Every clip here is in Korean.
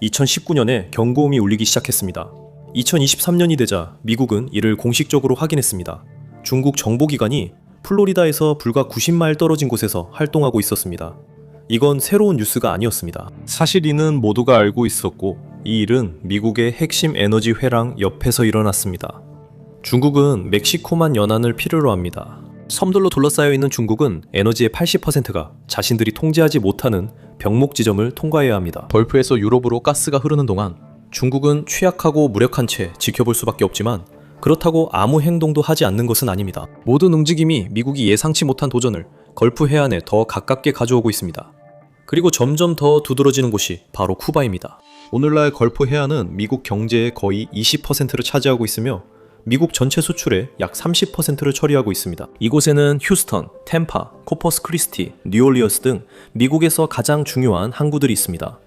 2019년에 경고음이 울리기 시작했습니다. 2023년이 되자 미국은 이를 공식적으로 확인했습니다. 중국 정보기관이 플로리다에서 불과 90마일 떨어진 곳에서 활동하고 있었습니다. 이건 새로운 뉴스가 아니었습니다. 사실 이는 모두가 알고 있었고, 이 일은 미국의 핵심 에너지 회랑 옆에서 일어났습니다. 중국은 멕시코만 연안을 필요로 합니다. 섬들로 둘러싸여 있는 중국은 에너지의 80%가 자신들이 통제하지 못하는 병목 지점을 통과해야 합니다. 걸프에서 유럽으로 가스가 흐르는 동안 중국은 취약하고 무력한 채 지켜볼 수밖에 없지만, 그렇다고 아무 행동도 하지 않는 것은 아닙니다. 모든 움직임이 미국이 예상치 못한 도전을 걸프 해안에 더 가깝게 가져오고 있습니다. 그리고 점점 더 두드러지는 곳이 바로 쿠바입니다. 오늘날 걸프 해안은 미국 경제의 거의 20%를 차지하고 있으며 미국 전체 수출의 약 30%를 처리하고 있습니다. 이곳에는 휴스턴, 템파, 코퍼스 크리스티, 뉴올리언스 등 미국에서 가장 중요한 항구들이 있습니다.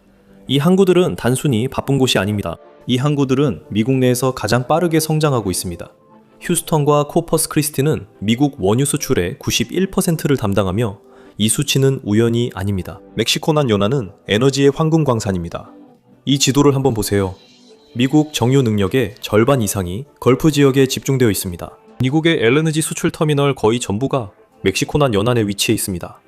이 항구들은 단순히 바쁜 곳이 아닙니다. 이 항구들은 미국 내에서 가장 빠르게 성장하고 있습니다. 휴스턴과 코퍼스 크리스티는 미국 원유 수출의 91%를 담당하며 이 수치는 우연이 아닙니다. 멕시코난 연안은 에너지의 황금 광산입니다. 이 지도를 한번 보세요. 미국 정유 능력의 절반 이상이 걸프 지역에 집중되어 있습니다. 미국의 LNG 수출 터미널 거의 전부가 멕시코난 연안에 위치해 있습니다.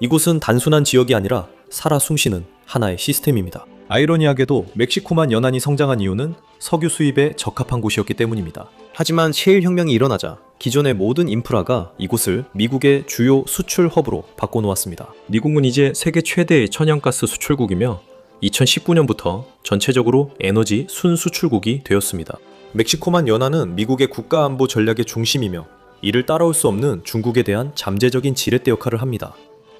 이곳은 단순한 지역이 아니라 살아 숨쉬는 하나의 시스템입니다. 아이러니하게도 멕시코만 연안이 성장한 이유는 석유 수입에 적합한 곳이었기 때문입니다. 하지만 셰일 혁명이 일어나자 기존의 모든 인프라가 이곳을 미국의 주요 수출 허브로 바꿔놓았습니다. 미국은 이제 세계 최대의 천연가스 수출국이며 2019년부터 전체적으로 에너지 순수출국이 되었습니다. 멕시코만 연안은 미국의 국가안보 전략의 중심이며 이를 따라올 수 없는 중국에 대한 잠재적인 지렛대 역할을 합니다.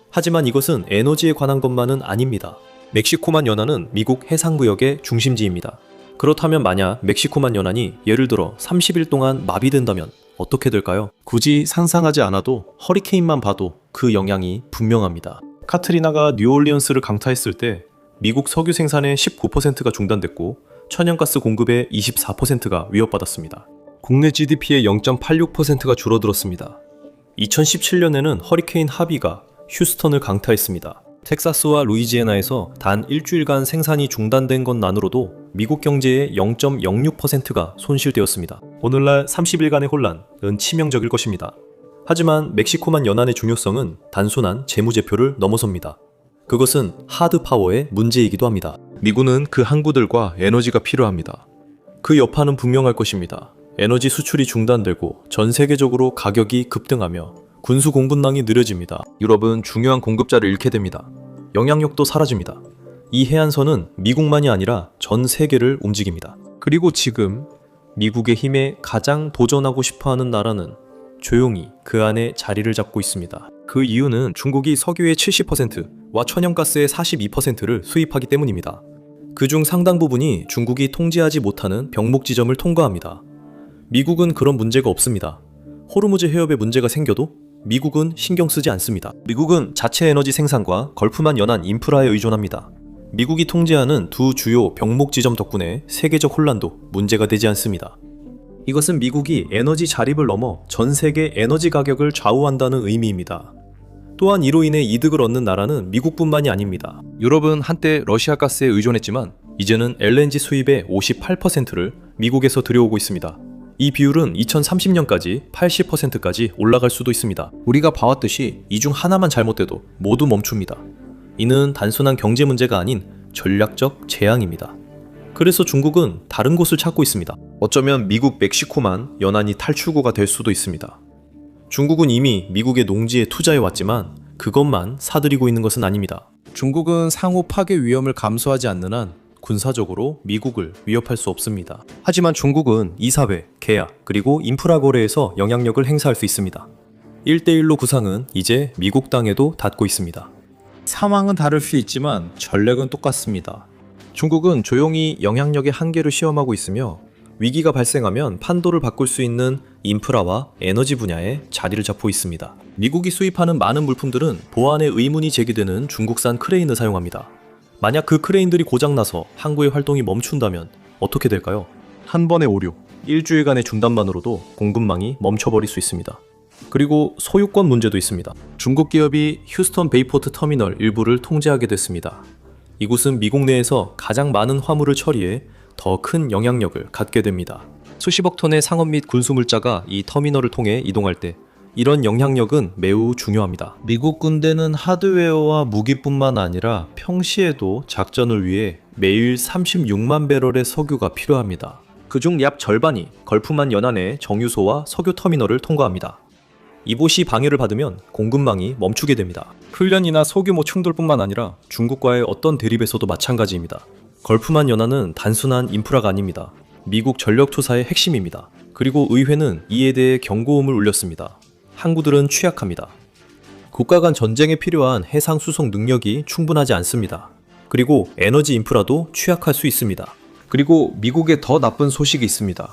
하지만 이것은 에너지에 관한 것만은 아닙니다. 멕시코만 연안은 미국 해상무역의 중심지입니다. 그렇다면 만약 멕시코만 연안이 예를 들어 30일 동안 마비된다면 어떻게 될까요? 굳이 상상하지 않아도 허리케인만 봐도 그 영향이 분명합니다. 카트리나가 뉴올리언스를 강타했을 때 미국 석유 생산의 19%가 중단됐고 천연가스 공급의 24%가 위협받았습니다. 국내 GDP의 0.86%가 줄어들었습니다. 2017년에는 허리케인 하비가 휴스턴을 강타했습니다. 텍사스와 루이지애나에서 단 일주일간 생산이 중단된 것만으로도 미국 경제의 0.06%가 손실되었습니다. 오늘날 30일간의 혼란은 치명적일 것입니다. 하지만 멕시코만 연안의 중요성은 단순한 재무제표를 넘어섭니다. 그것은 하드 파워의 문제이기도 합니다. 미군은 그 항구들과 에너지가 필요합니다. 그 여파는 분명할 것입니다. 에너지 수출이 중단되고 전 세계적으로 가격이 급등하며 군수 공급망이 느려집니다. 유럽은 중요한 공급자를 잃게 됩니다. 영향력도 사라집니다. 이 해안선은 미국만이 아니라 전 세계를 움직입니다. 그리고 지금 미국의 힘에 가장 도전하고 싶어하는 나라는 조용히 그 안에 자리를 잡고 있습니다. 그 이유는 중국이 석유의 70%와 천연가스의 42%를 수입하기 때문입니다. 그중 상당 부분이 중국이 통제하지 못하는 병목 지점을 통과합니다. 미국은 그런 문제가 없습니다. 호르무즈 해협에 문제가 생겨도 미국은 신경 쓰지 않습니다. 미국은 자체 에너지 생산과 걸프만 연안 인프라에 의존합니다. 미국이 통제하는 두 주요 병목 지점 덕분에 세계적 혼란도 문제가 되지 않습니다. 이것은 미국이 에너지 자립을 넘어 전 세계 에너지 가격을 좌우한다는 의미입니다. 또한 이로 인해 이득을 얻는 나라는 미국뿐만이 아닙니다. 유럽은 한때 러시아 가스에 의존했지만 이제는 LNG 수입의 58%를 미국에서 들여오고 있습니다. 이 비율은 2030년까지 80%까지 올라갈 수도 있습니다. 우리가 봐왔듯이 이 중 하나만 잘못돼도 모두 멈춥니다. 이는 단순한 경제 문제가 아닌 전략적 재앙입니다. 그래서 중국은 다른 곳을 찾고 있습니다. 어쩌면 미국 멕시코만 연안이 탈출구가 될 수도 있습니다. 중국은 이미 미국의 농지에 투자해왔지만 그것만 사들이고 있는 것은 아닙니다. 중국은 상호 파괴 위험을 감수하지 않는 한 군사적으로 미국을 위협할 수 없습니다. 하지만 중국은 이사회, 계약, 그리고 인프라 거래에서 영향력을 행사할 수 있습니다. 1대1로 구상은 이제 미국 땅에도 닿고 있습니다. 상황은 다를 수 있지만 전략은 똑같습니다. 중국은 조용히 영향력의 한계를 시험하고 있으며 위기가 발생하면 판도를 바꿀 수 있는 인프라와 에너지 분야에 자리를 잡고 있습니다. 미국이 수입하는 많은 물품들은 보안에 의문이 제기되는 중국산 크레인을 사용합니다. 만약 그 크레인들이 고장나서 항구의 활동이 멈춘다면 어떻게 될까요? 한 번의 오류, 일주일간의 중단만으로도 공급망이 멈춰버릴 수 있습니다. 그리고 소유권 문제도 있습니다. 중국 기업이 휴스턴 베이포트 터미널 일부를 통제하게 됐습니다. 이곳은 미국 내에서 가장 많은 화물을 처리해 더 큰 영향력을 갖게 됩니다. 수십억 톤의 상업 및 군수물자가 이 터미널을 통해 이동할 때 이런 영향력은 매우 중요합니다. 미국 군대는 하드웨어와 무기뿐만 아니라 평시에도 작전을 위해 매일 36만 배럴의 석유가 필요합니다. 그중 약 절반이 걸프만 연안의 정유소와 석유 터미널을 통과합니다. 이곳이 방해를 받으면 공급망이 멈추게 됩니다. 훈련이나 소규모 충돌뿐만 아니라 중국과의 어떤 대립에서도 마찬가지입니다. 걸프만 연안은 단순한 인프라가 아닙니다. 미국 전력 투사의 핵심입니다. 그리고 의회는 이에 대해 경고음을 울렸습니다. 항구들은 취약합니다. 국가 간 전쟁에 필요한 해상 수송 능력이 충분하지 않습니다. 그리고 에너지 인프라도 취약할 수 있습니다. 그리고 미국에 더 나쁜 소식이 있습니다.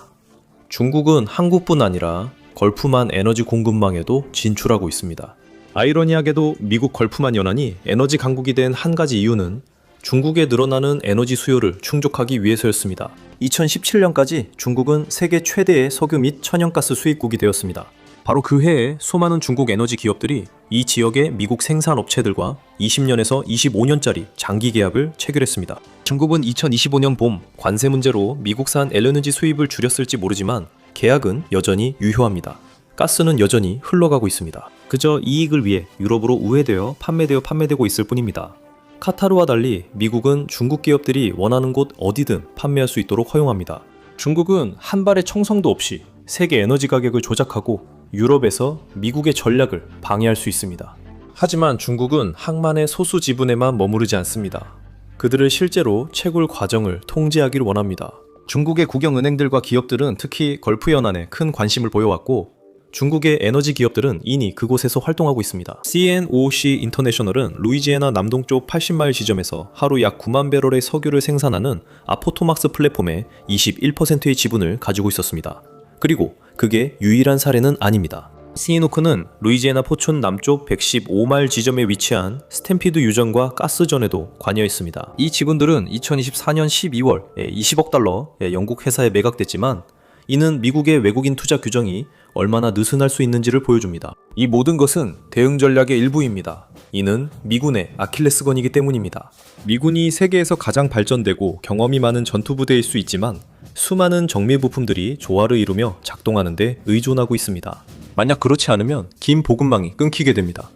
중국은 항구뿐 아니라 걸프만 에너지 공급망에도 진출하고 있습니다. 아이러니하게도 미국 걸프만 연안이 에너지 강국이 된 한 가지 이유는 중국에 늘어나는 에너지 수요를 충족하기 위해서였습니다. 2017년까지 중국은 세계 최대의 석유 및 천연가스 수입국이 되었습니다. 바로 그 해에 수많은 중국 에너지 기업들이 이 지역의 미국 생산업체들과 20년에서 25년짜리 장기 계약을 체결했습니다. 중국은 2025년 봄 관세 문제로 미국산 LNG 수입을 줄였을지 모르지만 계약은 여전히 유효합니다. 가스는 여전히 흘러가고 있습니다. 그저 이익을 위해 유럽으로 우회되어 판매되고 있을 뿐입니다. 카타르와 달리 미국은 중국 기업들이 원하는 곳 어디든 판매할 수 있도록 허용합니다. 중국은 한 발의 청성도 없이 세계 에너지 가격을 조작하고 유럽에서 미국의 전략을 방해할 수 있습니다. 하지만 중국은 항만의 소수 지분에만 머무르지 않습니다. 그들은 실제로 채굴 과정을 통제하기를 원합니다. 중국의 국영은행들과 기업들은 특히 걸프 연안에 큰 관심을 보여왔고 중국의 에너지 기업들은 이미 그곳에서 활동하고 있습니다. CNOOC 인터내셔널은 루이지애나 남동쪽 80마일 지점에서 하루 약 9만 배럴의 석유를 생산하는 아포토막스 플랫폼의 21%의 지분을 가지고 있었습니다. 그리고 그게 유일한 사례는 아닙니다. CNOOC는 루이지애나 포촌 남쪽 115마일 지점에 위치한 스탬피드 유전과 가스전에도 관여했습니다. 이 지분들은 2024년 12월에 20억 달러의 영국 회사에 매각됐지만 이는 미국의 외국인 투자 규정이 얼마나 느슨할 수 있는지를 보여줍니다. 이 모든 것은 대응 전략의 일부입니다. 이는 미군의 아킬레스건이기 때문입니다. 미군이 세계에서 가장 발전되고 경험이 많은 전투부대일 수 있지만 수많은 정밀 부품들이 조화를 이루며 작동하는 데 의존하고 있습니다. 만약 그렇지 않으면 긴 보급망이 끊기게 됩니다.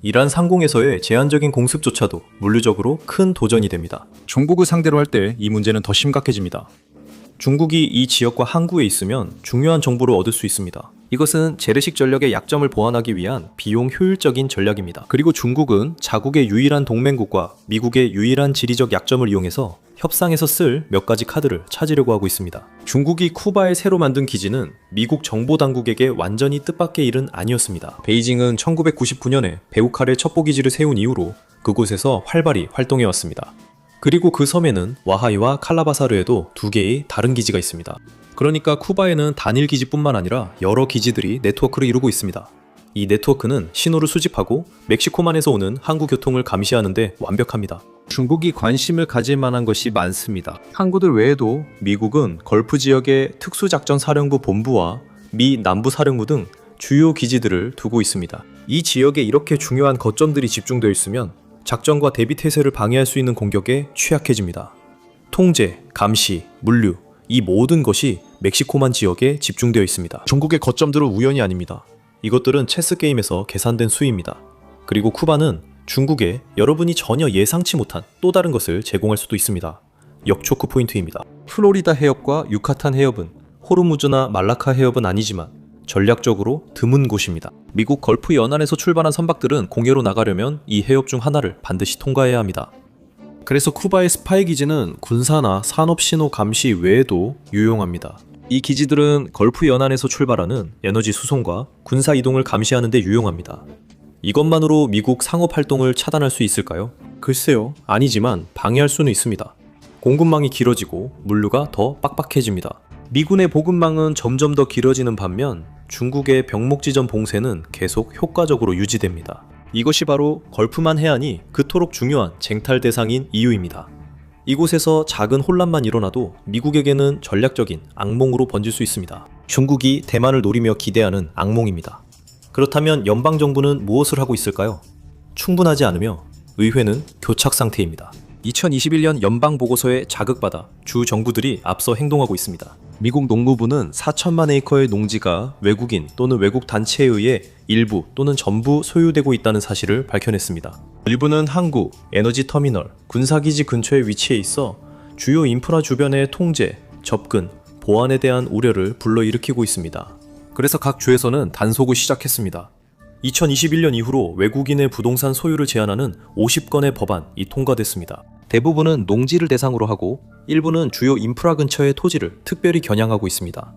이란 상공에서의 제한적인 공습조차도 물리적으로 큰 도전이 됩니다. 중국을 상대로 할 때 이 문제는 더 심각해집니다. 중국이 이 지역과 항구에 있으면 중요한 정보를 얻을 수 있습니다. 이것은 재래식 전력의 약점을 보완하기 위한 비용 효율적인 전략입니다. 그리고 중국은 자국의 유일한 동맹국과 미국의 유일한 지리적 약점을 이용해서 협상에서 쓸 몇 가지 카드를 찾으려고 하고 있습니다. 중국이 쿠바에 새로 만든 기지는 미국 정보당국에게 완전히 뜻밖의 일은 아니었습니다. 베이징은 1999년에 베우칼에 첩보기지를 세운 이후로 그곳에서 활발히 활동해왔습니다. 그리고 그 섬에는 와하이와 칼라바사르에도 두 개의 다른 기지가 있습니다. 그러니까 쿠바에는 단일 기지뿐만 아니라 여러 기지들이 네트워크를 이루고 있습니다. 이 네트워크는 신호를 수집하고 멕시코만에서 오는 항구 교통을 감시하는 데 완벽합니다. 중국이 관심을 가질 만한 것이 많습니다. 항구들 외에도 미국은 걸프 지역의 특수작전사령부 본부와 미 남부사령부 등 주요 기지들을 두고 있습니다. 이 지역에 이렇게 중요한 거점들이 집중되어 있으면 작전과 대비태세를 방해할 수 있는 공격에 취약해집니다. 통제, 감시, 물류, 이 모든 것이 멕시코만 지역에 집중되어 있습니다. 중국의 거점들은 우연이 아닙니다. 이것들은 체스 게임에서 계산된 수입니다. 그리고 쿠바는 중국에 여러분이 전혀 예상치 못한 또 다른 것을 제공할 수도 있습니다. 역초크 포인트입니다. 플로리다 해협과 유카탄 해협은 호르무즈나 말라카 해협은 아니지만 전략적으로 드문 곳입니다. 미국 걸프 연안에서 출발한 선박들은 공해로 나가려면 이 해협 중 하나를 반드시 통과해야 합니다. 그래서 쿠바의 스파이 기지는 군사나 산업 신호 감시 외에도 유용합니다. 이 기지들은 걸프 연안에서 출발하는 에너지 수송과 군사 이동을 감시하는 데 유용합니다. 이것만으로 미국 상업 활동을 차단할 수 있을까요? 글쎄요, 아니지만 방해할 수는 있습니다. 공급망이 길어지고 물류가 더 빡빡해집니다. 미군의 보급망은 점점 더 길어지는 반면 중국의 병목지점 봉쇄는 계속 효과적으로 유지됩니다. 이것이 바로 걸프만 해안이 그토록 중요한 쟁탈 대상인 이유입니다. 이곳에서 작은 혼란만 일어나도 미국에게는 전략적인 악몽으로 번질 수 있습니다. 중국이 대만을 노리며 기대하는 악몽입니다. 그렇다면 연방정부는 무엇을 하고 있을까요? 충분하지 않으며 의회는 교착 상태입니다. 2021년 연방 보고서에 자극받아 주 정부들이 앞서 행동하고 있습니다. 미국 농무부는 4천만 에이커의 농지가 외국인 또는 외국 단체에 의해 일부 또는 전부 소유되고 있다는 사실을 밝혀냈습니다. 일부는 항구, 에너지 터미널, 군사기지 근처에 위치해 있어 주요 인프라 주변의 통제, 접근, 보안에 대한 우려를 불러일으키고 있습니다. 그래서 각 주에서는 단속을 시작했습니다. 2021년 이후로 외국인의 부동산 소유를 제한하는 50건의 법안이 통과됐습니다. 대부분은 농지를 대상으로 하고 일부는 주요 인프라 근처의 토지를 특별히 겨냥하고 있습니다.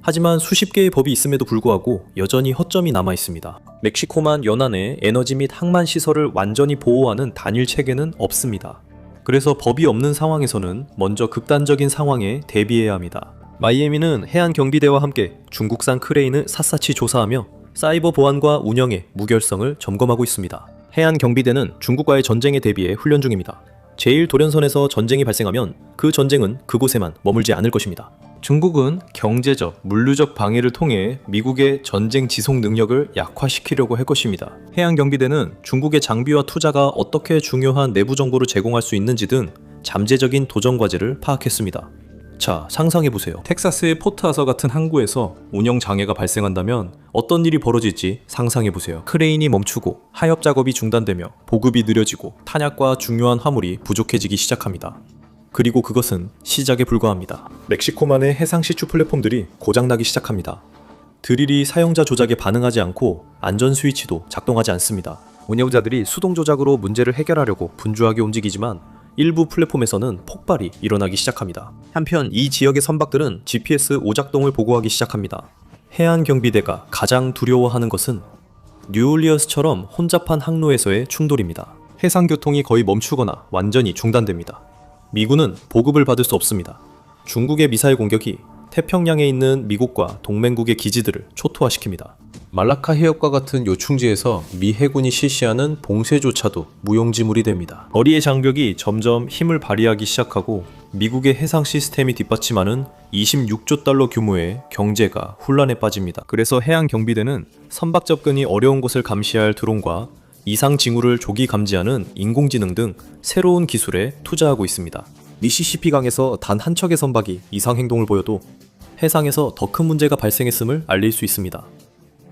하지만 수십 개의 법이 있음에도 불구하고 여전히 허점이 남아 있습니다. 멕시코만 연안의 에너지 및 항만 시설을 완전히 보호하는 단일 체계는 없습니다. 그래서 법이 없는 상황에서는 먼저 극단적인 상황에 대비해야 합니다. 마이애미는 해안경비대와 함께 중국산 크레인을 샅샅이 조사하며 사이버 보안과 운영의 무결성을 점검하고 있습니다. 해안경비대는 중국과의 전쟁에 대비해 훈련 중입니다. 제1도련선에서 전쟁이 발생하면 그 전쟁은 그곳에만 머물지 않을 것입니다. 중국은 경제적, 물류적 방해를 통해 미국의 전쟁 지속 능력을 약화시키려고 할 것입니다. 해양경비대는 중국의 장비와 투자가 어떻게 중요한 내부 정보를 제공할 수 있는지 등 잠재적인 도전 과제를 파악했습니다. 자, 상상해보세요. 텍사스의 포트아서 같은 항구에서 운영 장애가 발생한다면 어떤 일이 벌어질지 상상해보세요. 크레인이 멈추고 하엽 작업이 중단되며 보급이 느려지고 탄약과 중요한 화물이 부족해지기 시작합니다. 그리고 그것은 시작에 불과합니다. 멕시코만의 해상 시추 플랫폼들이 고장나기 시작합니다. 드릴이 사용자 조작에 반응하지 않고 안전 스위치도 작동하지 않습니다. 운영자들이 수동 조작으로 문제를 해결하려고 분주하게 움직이지만 일부 플랫폼에서는 폭발이 일어나기 시작합니다. 한편 이 지역의 선박들은 GPS 오작동을 보고하기 시작합니다. 해안경비대가 가장 두려워하는 것은 뉴올리언스처럼 혼잡한 항로에서의 충돌입니다. 해상교통이 거의 멈추거나 완전히 중단됩니다. 미군은 보급을 받을 수 없습니다. 중국의 미사일 공격이 태평양에 있는 미국과 동맹국의 기지들을 초토화시킵니다. 말라카 해협과 같은 요충지에서 미 해군이 실시하는 봉쇄조차도 무용지물이 됩니다. 거리의 장벽이 점점 힘을 발휘하기 시작하고 미국의 해상 시스템이 뒷받침하는 26조 달러 규모의 경제가 혼란에 빠집니다. 그래서 해양경비대는 선박 접근이 어려운 곳을 감시할 드론과 이상 징후를 조기 감지하는 인공지능 등 새로운 기술에 투자하고 있습니다. 미시시피 강에서 단 한 척의 선박이 이상 행동을 보여도 해상에서 더 큰 문제가 발생했음을 알릴 수 있습니다.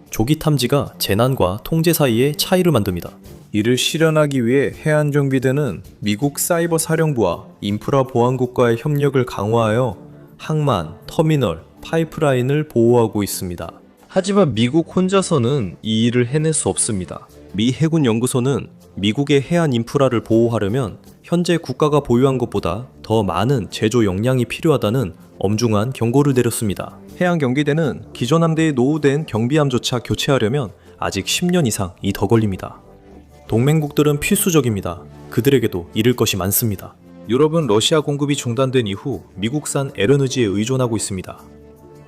조기 탐지가 재난과 통제 사이의 차이를 만듭니다. 이를 실현하기 위해 해안경비대는 미국 사이버 사령부와 인프라 보안국과의 협력을 강화하여 항만, 터미널, 파이프라인을 보호하고 있습니다. 하지만 미국 혼자서는 이 일을 해낼 수 없습니다. 미 해군 연구소는 미국의 해안 인프라를 보호하려면 현재 국가가 보유한 것보다 더 많은 제조 역량이 필요하다는 엄중한 경고를 내렸습니다. 해양경비대는 기존 함대에 노후된 경비함조차 교체하려면 아직 10년 이상이 더 걸립니다. 동맹국들은 필수적입니다. 그들에게도 잃을 것이 많습니다. 유럽은 러시아 공급이 중단된 이후 미국산 LNG에 의존하고 있습니다.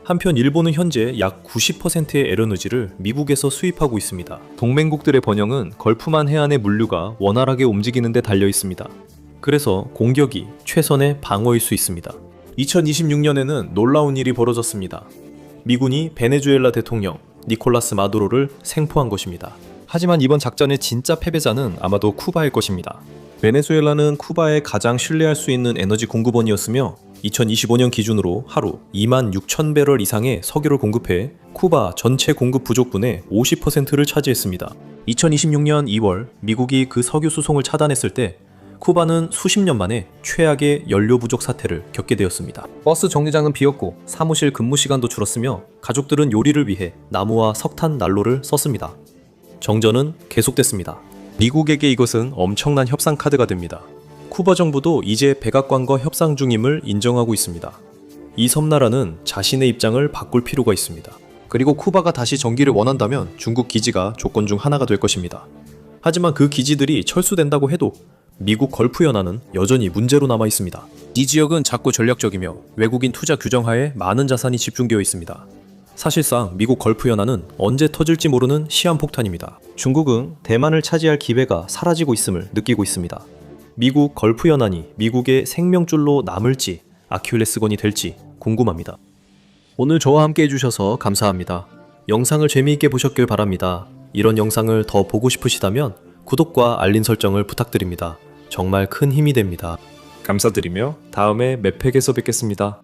한편 일본은 현재 약 90%의 LNG를 미국에서 수입하고 있습니다. 동맹국들의 번영은 걸프만 해안의 물류가 원활하게 움직이는 데 달려 있습니다. 그래서 공격이 최선의 방어일 수 있습니다. 2026년에는 놀라운 일이 벌어졌습니다. 미군이 베네수엘라 대통령 니콜라스 마두로를 생포한 것입니다. 하지만 이번 작전의 진짜 패배자는 아마도 쿠바일 것입니다. 베네수엘라는 쿠바에 가장 신뢰할 수 있는 에너지 공급원이었으며 2025년 기준으로 하루 26,000배럴 이상의 석유를 공급해 쿠바 전체 공급 부족분의 50%를 차지했습니다. 2026년 2월 미국이 그 석유 수송을 차단했을 때 쿠바는 수십 년 만에 최악의 연료 부족 사태를 겪게 되었습니다. 버스 정류장은 비었고 사무실 근무 시간도 줄었으며 가족들은 요리를 위해 나무와 석탄 난로를 썼습니다. 정전은 계속됐습니다. 미국에게 이것은 엄청난 협상 카드가 됩니다. 쿠바 정부도 이제 백악관과 협상 중임을 인정하고 있습니다. 이 섬나라는 자신의 입장을 바꿀 필요가 있습니다. 그리고 쿠바가 다시 전기를 원한다면 중국 기지가 조건 중 하나가 될 것입니다. 하지만 그 기지들이 철수된다고 해도 미국 걸프 연안은 여전히 문제로 남아 있습니다. 이 지역은 작고 전략적이며 외국인 투자 규정하에 많은 자산이 집중되어 있습니다. 사실상 미국 걸프 연안은 언제 터질지 모르는 시한폭탄입니다. 중국은 대만을 차지할 기회가 사라지고 있음을 느끼고 있습니다. 미국 걸프 연안이 미국의 생명줄로 남을지 아킬레스건이 될지 궁금합니다. 오늘 저와 함께 해주셔서 감사합니다. 영상을 재미있게 보셨길 바랍니다. 이런 영상을 더 보고 싶으시다면 구독과 알림 설정을 부탁드립니다. 정말 큰 힘이 됩니다. 감사드리며 다음에 맵팩에서 뵙겠습니다.